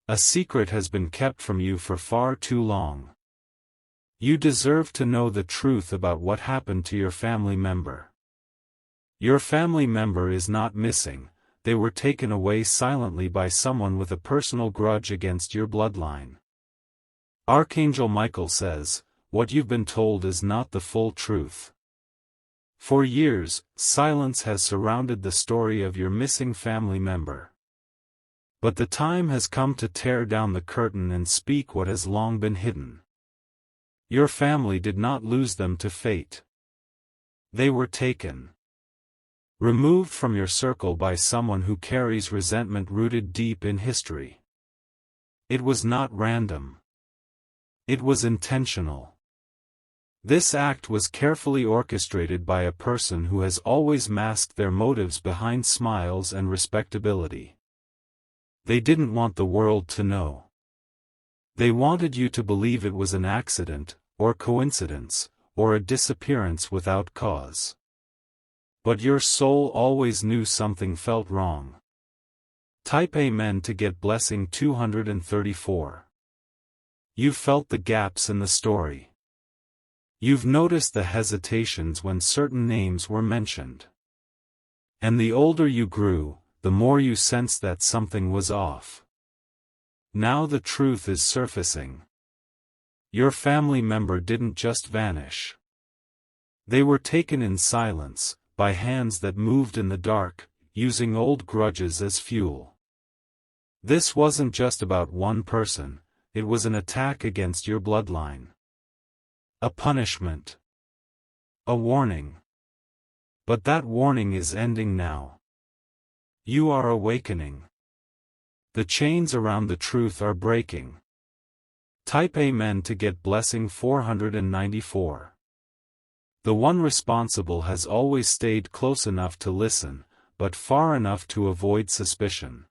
A secret has been kept from you for far too long. You deserve to know the truth about what happened to your family member. Your family member is not missing, they were taken away silently by someone with a personal grudge against your bloodline. Archangel Michael says, what you've been told is not the full truth. For years, silence has surrounded the story of your missing family member. But the time has come to tear down the curtain and speak what has long been hidden. Your family did not lose them to fate. They were taken. Removed from your circle by someone who carries resentment rooted deep in history. It was not random. It was intentional. This act was carefully orchestrated by a person who has always masked their motives behind smiles and respectability. They didn't want the world to know. They wanted you to believe it was an accident, or coincidence, or a disappearance without cause. But your soul always knew something felt wrong. Type Amen to get blessing 234. You've felt the gaps in the story. You've noticed the hesitations when certain names were mentioned. And the older you grew, the more you sensed that something was off. Now the truth is surfacing. Your family member didn't just vanish. They were taken in silence, by hands that moved in the dark, using old grudges as fuel. This wasn't just about one person, it was an attack against your bloodline. A punishment. A warning. But that warning is ending now. You are awakening. The chains around the truth are breaking. Type Amen to get blessing 494. The one responsible has always stayed close enough to listen, but far enough to avoid suspicion.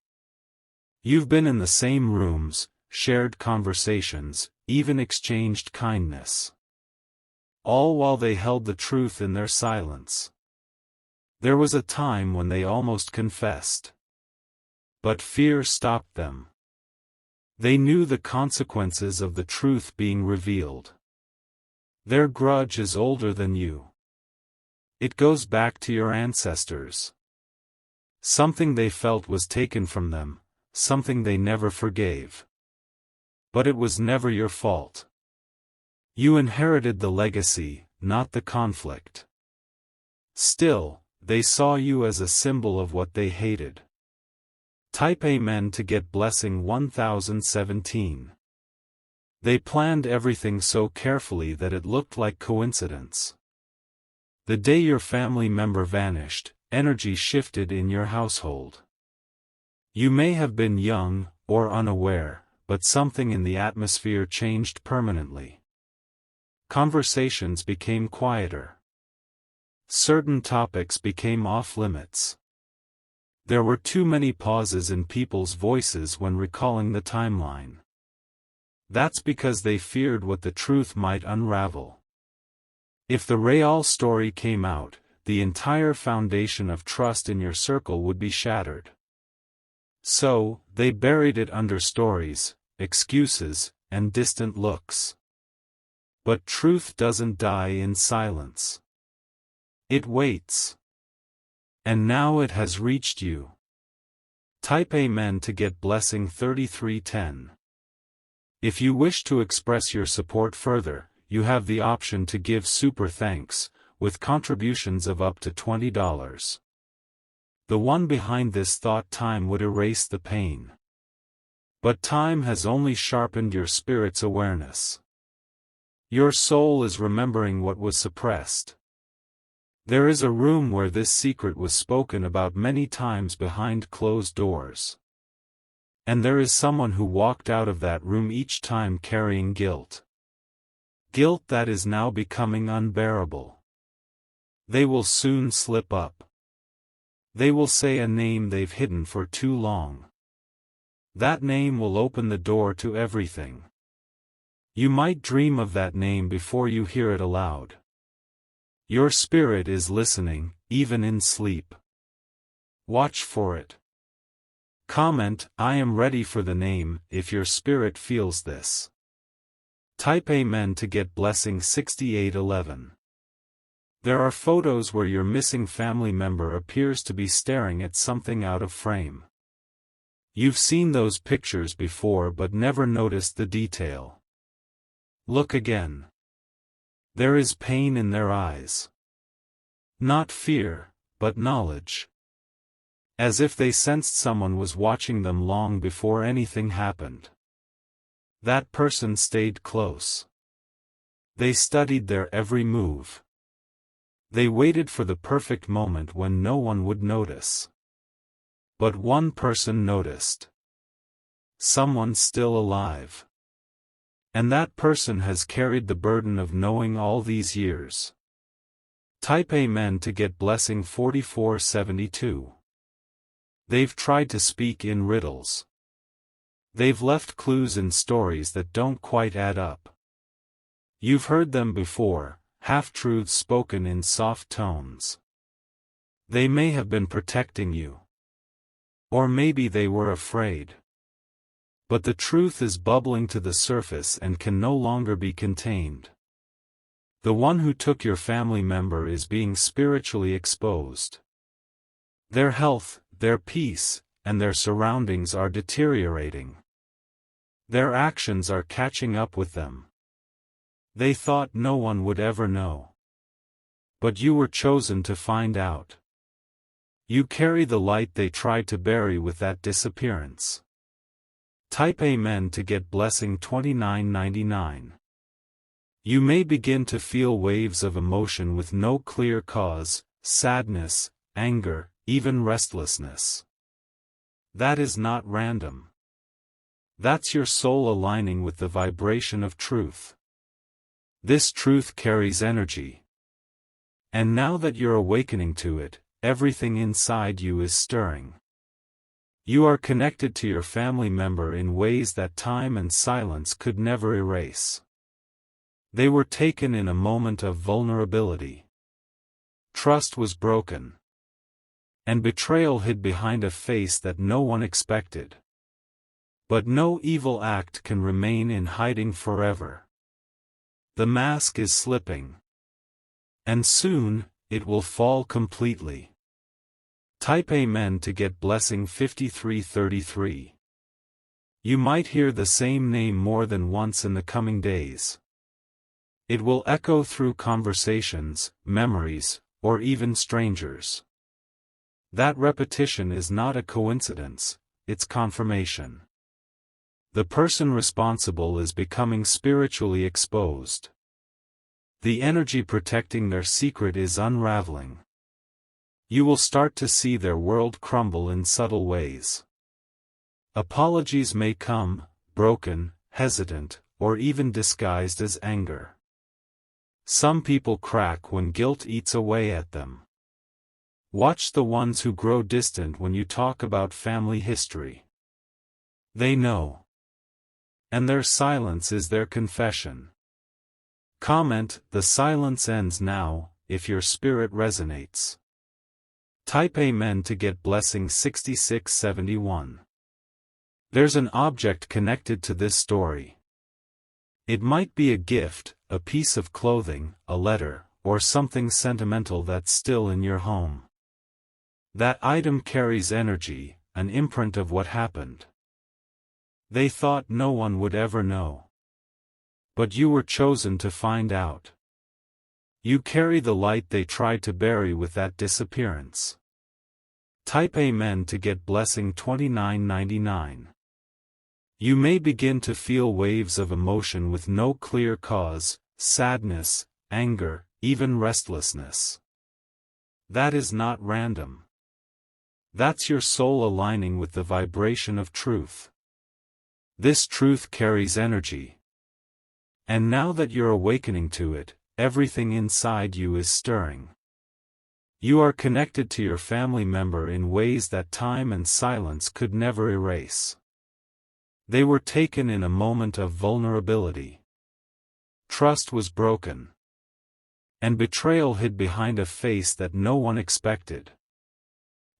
You've been in the same rooms, shared conversations, even exchanged kindness. All while they held the truth in their silence. There was a time when they almost confessed. But fear stopped them. They knew the consequences of the truth being revealed. Their grudge is older than you. It goes back to your ancestors. Something they felt was taken from them, something they never forgave. But it was never your fault. You inherited the legacy, not the conflict. Still, they saw you as a symbol of what they hated. Type Amen to get blessing 1017. They planned everything so carefully that it looked like coincidence. The day your family member vanished, energy shifted in your household. You may have been young, or unaware, but something in the atmosphere changed permanently. Conversations became quieter. Certain topics became off-limits. There were too many pauses in people's voices when recalling the timeline. That's because they feared what the truth might unravel. If the real story came out, the entire foundation of trust in your circle would be shattered. So, they buried it under stories, excuses, and distant looks. But truth doesn't die in silence. It waits. And now it has reached you. Type Amen to get blessing 3310. If you wish to express your support further, you have the option to give super thanks, with contributions of up to $20. The one behind this thought time would erase the pain. But time has only sharpened your spirit's awareness. Your soul is remembering what was suppressed. There is a room where this secret was spoken about many times behind closed doors. And there is someone who walked out of that room each time carrying guilt. Guilt that is now becoming unbearable. They will soon slip up. They will say a name they've hidden for too long. That name will open the door to everything. You might dream of that name before you hear it aloud. Your spirit is listening, even in sleep. Watch for it. Comment, I am ready for the name, if your spirit feels this. Type Amen to get blessing 6811. There are photos where your missing family member appears to be staring at something out of frame. You've seen those pictures before but never noticed the detail. Look again. There is pain in their eyes. Not fear, but knowledge. As if they sensed someone was watching them long before anything happened. That person stayed close. They studied their every move. They waited for the perfect moment when no one would notice. But one person noticed. Someone still alive. And that person has carried the burden of knowing all these years. Type Amen to get blessing 4472. They've tried to speak in riddles. They've left clues in stories that don't quite add up. You've heard them before, half-truths spoken in soft tones. They may have been protecting you. Or maybe they were afraid. But the truth is bubbling to the surface and can no longer be contained. The one who took your family member is being spiritually exposed. Their health, their peace, and their surroundings are deteriorating. Their actions are catching up with them. They thought no one would ever know. But you were chosen to find out. You carry the light they tried to bury with that disappearance. Type Amen to get blessing 2999. You may begin to feel waves of emotion with no clear cause, sadness, anger, even restlessness. That is not random. That's your soul aligning with the vibration of truth. This truth carries energy. And now that you're awakening to it, everything inside you is stirring. You are connected to your family member in ways that time and silence could never erase. They were taken in a moment of vulnerability. Trust was broken. And betrayal hid behind a face that no one expected. But no evil act can remain in hiding forever. The mask is slipping. And soon, it will fall completely. Type Amen to get blessing 5333. You might hear the same name more than once in the coming days. It will echo through conversations, memories, or even strangers. That repetition is not a coincidence, it's confirmation. The person responsible is becoming spiritually exposed. The energy protecting their secret is unraveling. You will start to see their world crumble in subtle ways. Apologies may come, broken, hesitant, or even disguised as anger. Some people crack when guilt eats away at them. Watch the ones who grow distant when you talk about family history. They know. And their silence is their confession. Comment, the silence ends now, if your spirit resonates. Type Amen to get blessing 6671. There's an object connected to this story. It might be a gift, a piece of clothing, a letter, or something sentimental that's still in your home. That item carries energy, an imprint of what happened. They thought no one would ever know. But you were chosen to find out. You carry the light they tried to bury with that disappearance. Type Amen to get blessing 2999. You may begin to feel waves of emotion with no clear cause, sadness, anger, even restlessness. That is not random. That's your soul aligning with the vibration of truth. This truth carries energy. And now that you're awakening to it, everything inside you is stirring. You are connected to your family member in ways that time and silence could never erase. They were taken in a moment of vulnerability. Trust was broken. And betrayal hid behind a face that no one expected.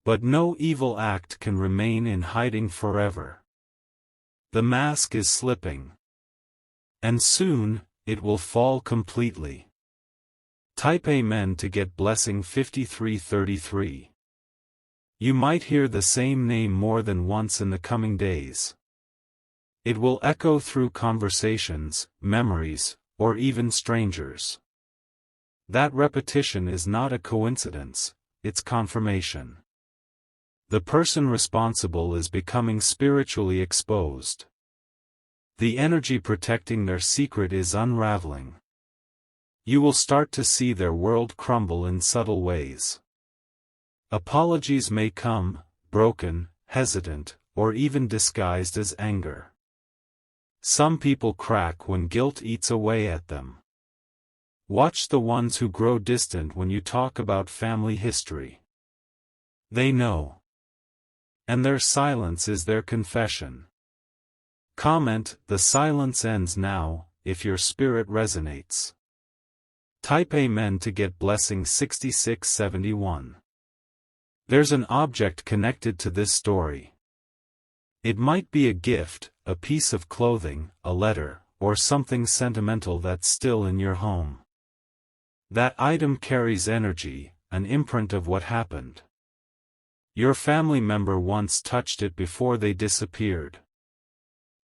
But no evil act can remain in hiding forever. The mask is slipping. And soon, it will fall completely. Type Amen to get blessing 5333. You might hear the same name more than once in the coming days. It will echo through conversations, memories, or even strangers. That repetition is not a coincidence, it's confirmation. The person responsible is becoming spiritually exposed. The energy protecting their secret is unraveling. You will start to see their world crumble in subtle ways. Apologies may come, broken, hesitant, or even disguised as anger. Some people crack when guilt eats away at them. Watch the ones who grow distant when you talk about family history. They know. And their silence is their confession. Comment, "The silence ends now," if your spirit resonates. Type Amen to get blessing 6671. There's an object connected to this story. It might be a gift, a piece of clothing, a letter, or something sentimental that's still in your home. That item carries energy, an imprint of what happened. Your family member once touched it before they disappeared.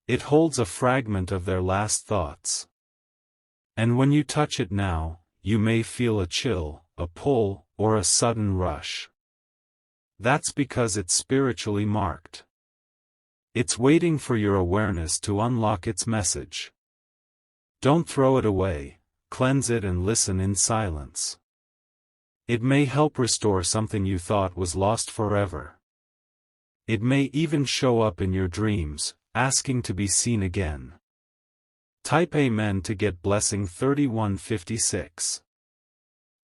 It holds a fragment of their last thoughts. And when you touch it now, you may feel a chill, a pull, or a sudden rush. That's because it's spiritually marked. It's waiting for your awareness to unlock its message. Don't throw it away, cleanse it and listen in silence. It may help restore something you thought was lost forever. It may even show up in your dreams, asking to be seen again. Type Amen to get blessing 3156.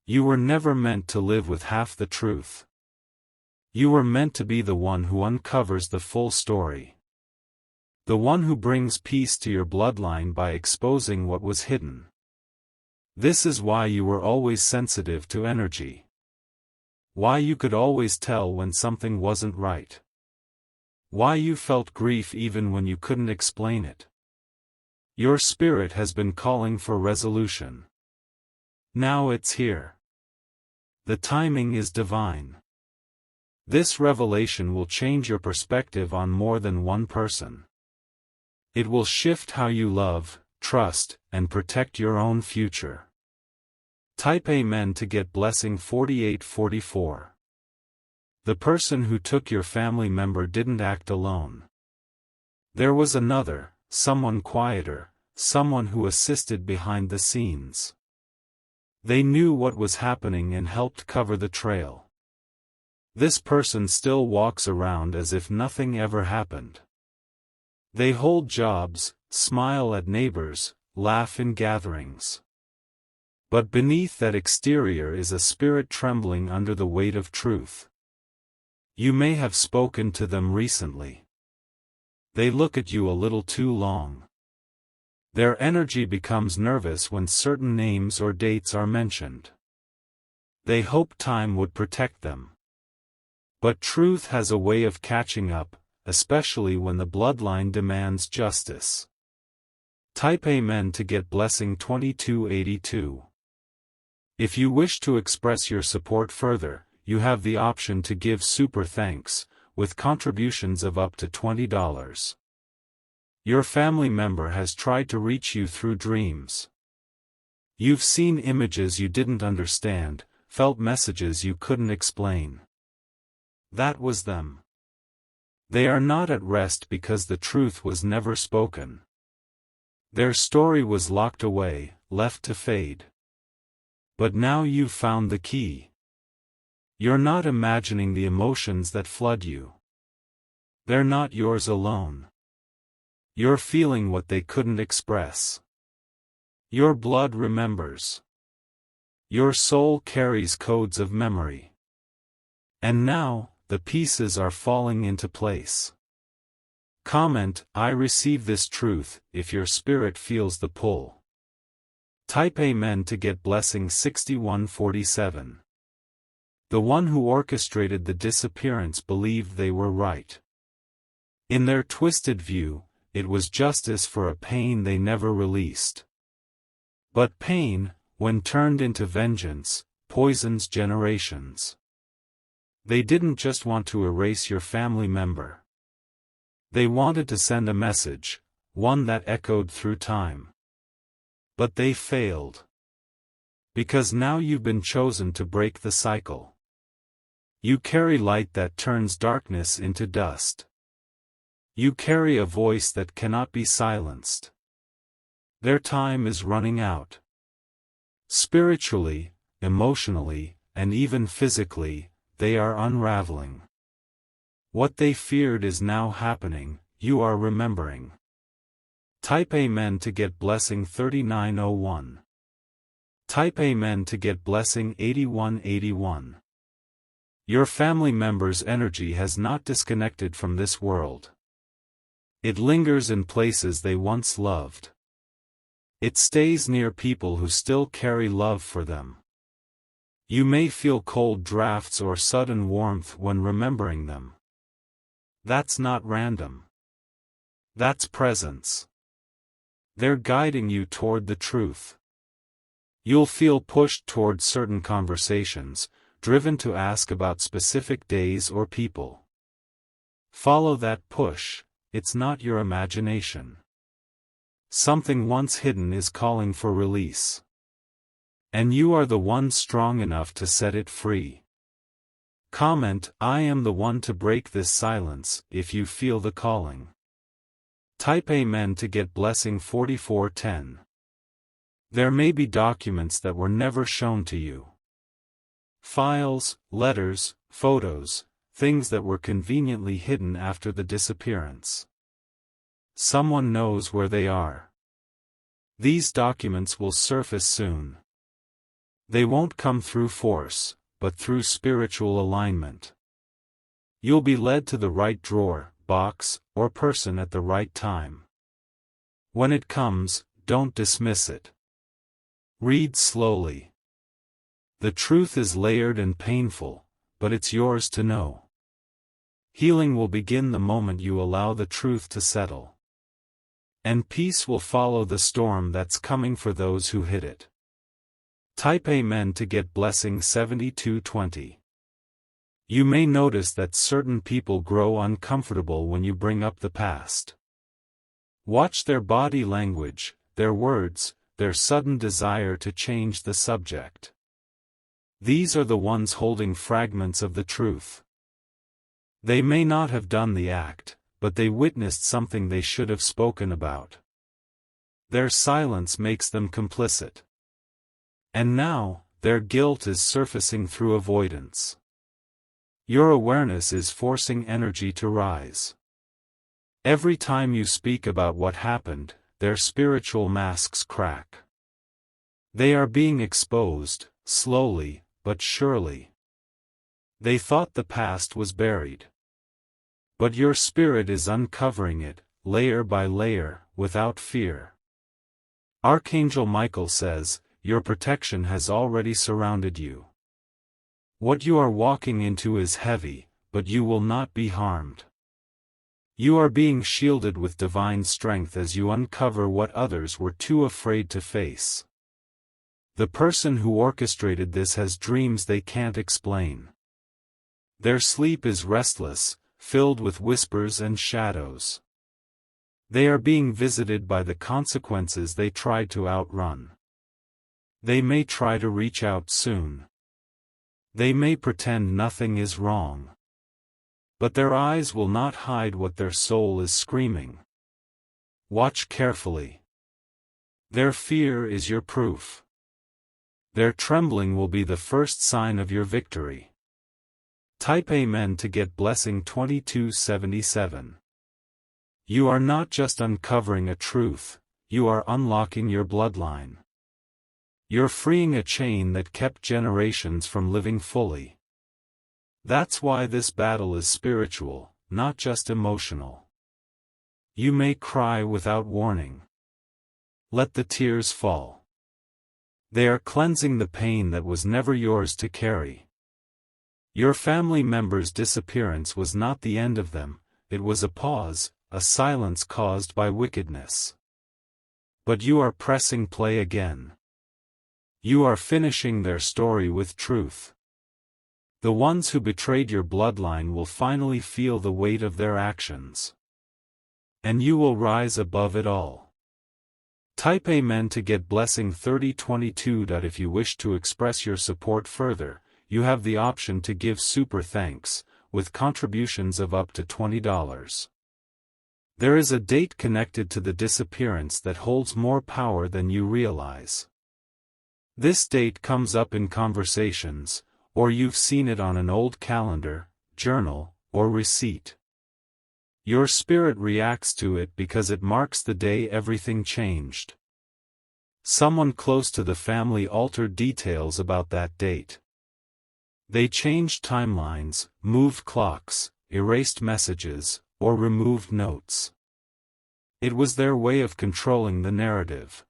You were never meant to live with half the truth. You were meant to be the one who uncovers the full story. The one who brings peace to your bloodline by exposing what was hidden. This is why you were always sensitive to energy. Why you could always tell when something wasn't right. Why you felt grief even when you couldn't explain it. Your spirit has been calling for resolution. Now it's here. The timing is divine. This revelation will change your perspective on more than one person. It will shift how you love, trust, and protect your own future. Type Amen to get blessing 4844. The person who took your family member didn't act alone. There was another, someone quieter, someone who assisted behind the scenes. They knew what was happening and helped cover the trail. This person still walks around as if nothing ever happened. They hold jobs, smile at neighbors, laugh in gatherings. But beneath that exterior is a spirit trembling under the weight of truth. You may have spoken to them recently. They look at you a little too long. Their energy becomes nervous when certain names or dates are mentioned. They hope time would protect them. But truth has a way of catching up, especially when the bloodline demands justice. Type Amen to get blessing 2282. If you wish to express your support further, you have the option to give super thanks, with contributions of up to $20. Your family member has tried to reach you through dreams. You've seen images you didn't understand, felt messages you couldn't explain. That was them. They are not at rest because the truth was never spoken. Their story was locked away, left to fade. But now you've found the key. You're not imagining the emotions that flood you. They're not yours alone. You're feeling what they couldn't express. Your blood remembers. Your soul carries codes of memory. And now, the pieces are falling into place. Comment, "I receive this truth," if your spirit feels the pull. Type Amen to get blessing 6147. The one who orchestrated the disappearance believed they were right. In their twisted view, it was justice for a pain they never released. But pain, when turned into vengeance, poisons generations. They didn't just want to erase your family member. They wanted to send a message, one that echoed through time. But they failed. Because now you've been chosen to break the cycle. You carry light that turns darkness into dust. You carry a voice that cannot be silenced. Their time is running out. Spiritually, emotionally, and even physically, they are unraveling. What they feared is now happening, you are remembering. Type Amen to get blessing 3901. Type Amen to get blessing 8181. Your family member's energy has not disconnected from this world. It lingers in places they once loved. It stays near people who still carry love for them. You may feel cold drafts or sudden warmth when remembering them. That's not random. That's presence. They're guiding you toward the truth. You'll feel pushed toward certain conversations, driven to ask about specific days or people. Follow that push, it's not your imagination. Something once hidden is calling for release. And you are the one strong enough to set it free. Comment, I am the one to break this silence, if you feel the calling. Type Amen to get blessing 4410. There may be documents that were never shown to you. Files, letters, photos, things that were conveniently hidden after the disappearance. Someone knows where they are. These documents will surface soon. They won't come through force, but through spiritual alignment. You'll be led to the right drawer, box, or person at the right time. When it comes, don't dismiss it. Read slowly. The truth is layered and painful, but it's yours to know. Healing will begin the moment you allow the truth to settle. And peace will follow the storm that's coming for those who hid it. Type Amen to get blessing 7220. You may notice that certain people grow uncomfortable when you bring up the past. Watch their body language, their words, their sudden desire to change the subject. These are the ones holding fragments of the truth. They may not have done the act, but they witnessed something they should have spoken about. Their silence makes them complicit. And now, their guilt is surfacing through avoidance. Your awareness is forcing energy to rise. Every time you speak about what happened, their spiritual masks crack. They are being exposed, slowly, but surely. They thought the past was buried. But your spirit is uncovering it, layer by layer, without fear. Archangel Michael says, your protection has already surrounded you. What you are walking into is heavy, but you will not be harmed. You are being shielded with divine strength as you uncover what others were too afraid to face. The person who orchestrated this has dreams they can't explain. Their sleep is restless, filled with whispers and shadows. They are being visited by the consequences they tried to outrun. They may try to reach out soon. They may pretend nothing is wrong. But their eyes will not hide what their soul is screaming. Watch carefully. Their fear is your proof. Their trembling will be the first sign of your victory. Type Amen to get blessing 2277. You are not just uncovering a truth, you are unlocking your bloodline. You're freeing a chain that kept generations from living fully. That's why this battle is spiritual, not just emotional. You may cry without warning. Let the tears fall. They are cleansing the pain that was never yours to carry. Your family member's disappearance was not the end of them, it was a pause, a silence caused by wickedness. But you are pressing play again. You are finishing their story with truth. The ones who betrayed your bloodline will finally feel the weight of their actions. And you will rise above it all. Type Amen to get blessing 3022. If you wish to express your support further, you have the option to give super thanks, with contributions of up to $20. There is a date connected to the disappearance that holds more power than you realize. This date comes up in conversations, or you've seen it on an old calendar, journal, or receipt. Your spirit reacts to it because it marks the day everything changed. Someone close to the family altered details about that date. They changed timelines, moved clocks, erased messages, or removed notes. It was their way of controlling the narrative.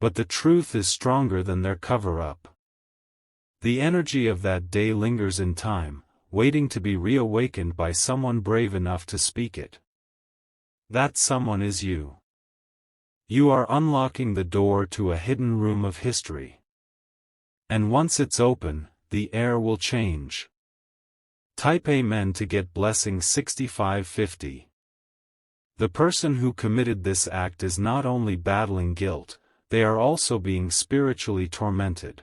But the truth is stronger than their cover-up. The energy of that day lingers in time, waiting to be reawakened by someone brave enough to speak it. That someone is you. You are unlocking the door to a hidden room of history. And once it's open, the air will change. Type Amen to get blessing 6550. The person who committed this act is not only battling guilt, they are also being spiritually tormented.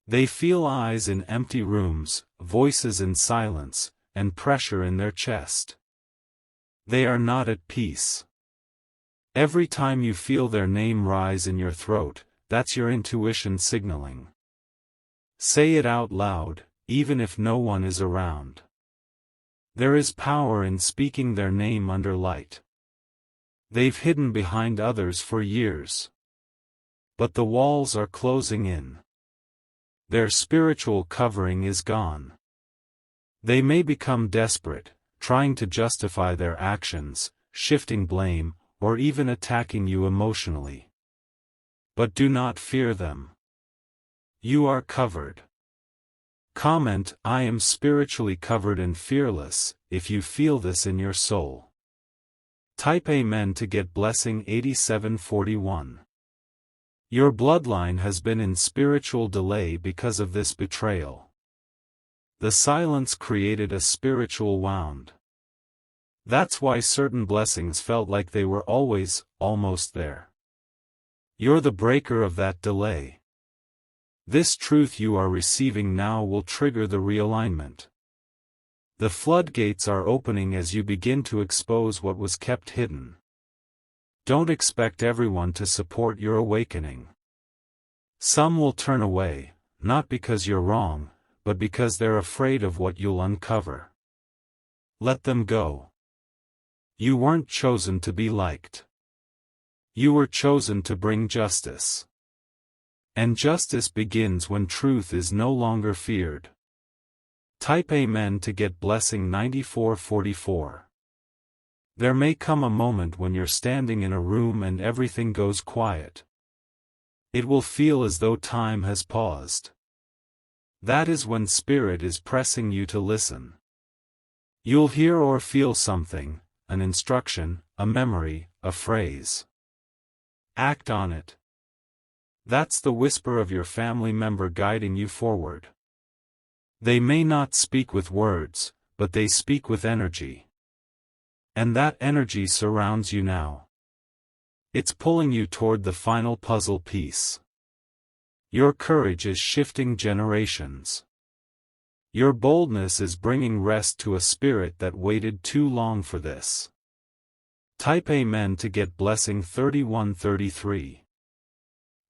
They feel eyes in empty rooms, voices in silence, and pressure in their chest. They are not at peace. Every time you feel their name rise in your throat, that's your intuition signaling. Say it out loud, even if no one is around. There is power in speaking their name under light. They've hidden behind others for years. But the walls are closing in. Their spiritual covering is gone. They may become desperate, trying to justify their actions, shifting blame, or even attacking you emotionally. But do not fear them. You are covered. Comment, I am spiritually covered and fearless, if you feel this in your soul. Type Amen to get blessing 8741. Your bloodline has been in spiritual delay because of this betrayal. The silence created a spiritual wound. That's why certain blessings felt like they were always, almost there. You're the breaker of that delay. This truth you are receiving now will trigger the realignment. The floodgates are opening as you begin to expose what was kept hidden. Don't expect everyone to support your awakening. Some will turn away, not because you're wrong, but because they're afraid of what you'll uncover. Let them go. You weren't chosen to be liked. You were chosen to bring justice. And justice begins when truth is no longer feared. Type Amen to get blessing 9444. There may come a moment when you're standing in a room and everything goes quiet. It will feel as though time has paused. That is when Spirit is pressing you to listen. You'll hear or feel something, an instruction, a memory, a phrase. Act on it. That's the whisper of your family member guiding you forward. They may not speak with words, but they speak with energy. And that energy surrounds you now. It's pulling you toward the final puzzle piece. Your courage is shifting generations. Your boldness is bringing rest to a spirit that waited too long for this. Type Amen to get blessing 3133.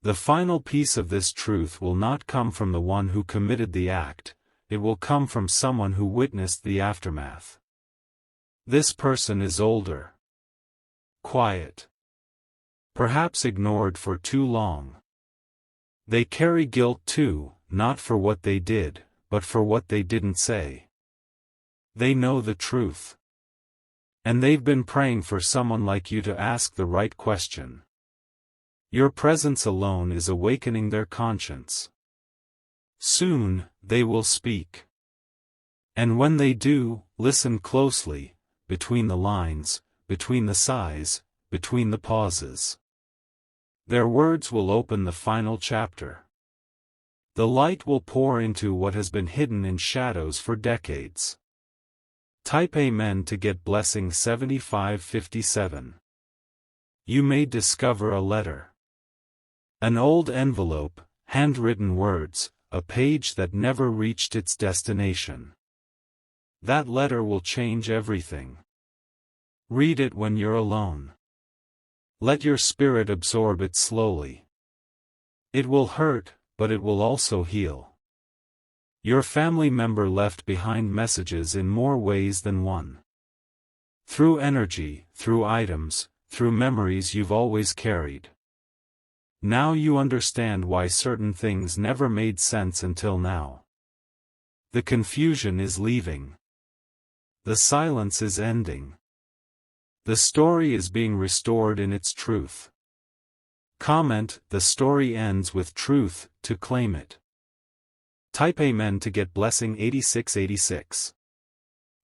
The final piece of this truth will not come from the one who committed the act, it will come from someone who witnessed the aftermath. This person is older. Quiet. Perhaps ignored for too long. They carry guilt too, not for what they did, but for what they didn't say. They know the truth. And they've been praying for someone like you to ask the right question. Your presence alone is awakening their conscience. Soon, they will speak. And when they do, listen closely, between the lines, between the sighs, between the pauses. Their words will open the final chapter. The light will pour into what has been hidden in shadows for decades. Type Amen to get blessing 7557. You may discover a letter. An old envelope, handwritten words, a page that never reached its destination. That letter will change everything. Read it when you're alone. Let your spirit absorb it slowly. It will hurt, but it will also heal. Your family member left behind messages in more ways than one. Through energy, through items, through memories you've always carried. Now you understand why certain things never made sense until now. The confusion is leaving. The silence is ending. The story is being restored in its truth. Comment, the story ends with truth, to claim it. Type Amen to get blessing 8686.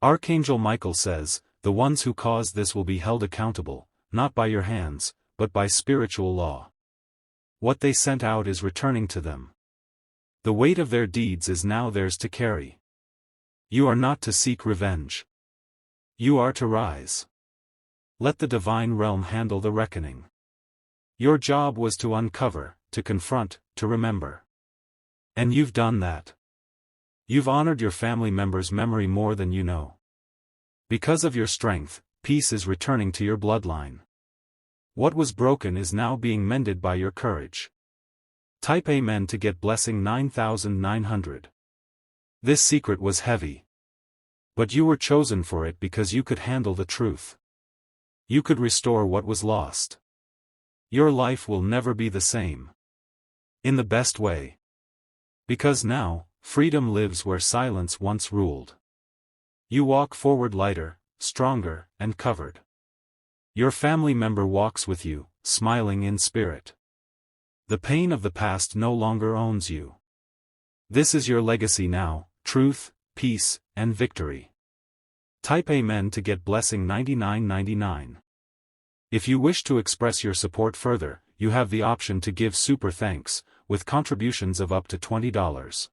Archangel Michael says, the ones who caused this will be held accountable, not by your hands, but by spiritual law. What they sent out is returning to them. The weight of their deeds is now theirs to carry. You are not to seek revenge. You are to rise. Let the divine realm handle the reckoning. Your job was to uncover, to confront, to remember. And you've done that. You've honored your family member's memory more than you know. Because of your strength, peace is returning to your bloodline. What was broken is now being mended by your courage. Type Amen to get blessing 9900. This secret was heavy. But you were chosen for it because you could handle the truth. You could restore what was lost. Your life will never be the same. In the best way. Because now, freedom lives where silence once ruled. You walk forward lighter, stronger, and covered. Your family member walks with you, smiling in spirit. The pain of the past no longer owns you. This is your legacy now, truth, peace, and victory. Type Amen to get blessing 9999. If you wish to express your support further, you have the option to give super thanks, with contributions of up to $20.